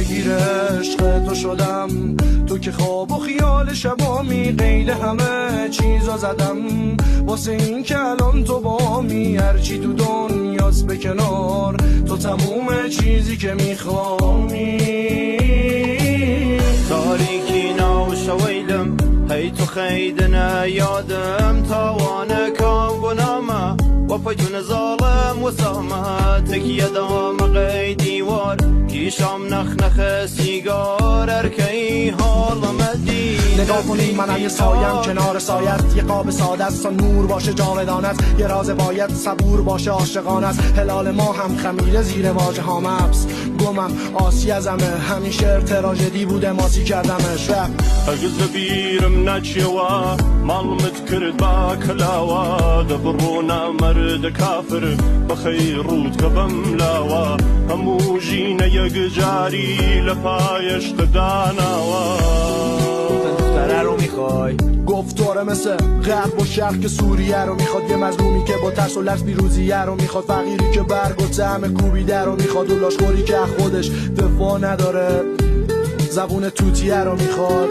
گیر عشق تو شدم، تو که خواب و خیال شبامی، قید همه چیزا زدم واسه این که الان تو بامی. هرچی تو دنیاست به کنار، تو تموم چیزی که میخوامی. تاریکی ناو شویلم هی تو خیدنا یادم، تاوانه کام گنامه و پیتون ظالم و سامه. تکیه دام قید دیوار کیشام نخ سیگار، ارکی حالم دی. نگاه کنی منم یه سایم کنار سایت، یه قاب ساده است و نور باشه جاودانت. یه راز باید صبور باشه عاشقانت، هلال ما هم خمیره زیر واژه ها مبس. گمم آسی ازمه همیشه تراژدی بوده ماسی کردمش. اگز بیرم نچیوا مالمت کرد با کلاوا، دبرونا مرد کافر بخیر رود کبم لاوا. همو جینه یک جاری لپایش قداناوا. دختره رو میخوای؟ گفت داره مثل غرب و شرق که سوریه رو میخواد، یه مظلومی که با ترس و لرز بیروزیه رو میخواد، فقیری که برگ و طعم کوبیده رو میخواد، و لاشخوری که خودش دفاع نداره زبون توتیه رو میخواد.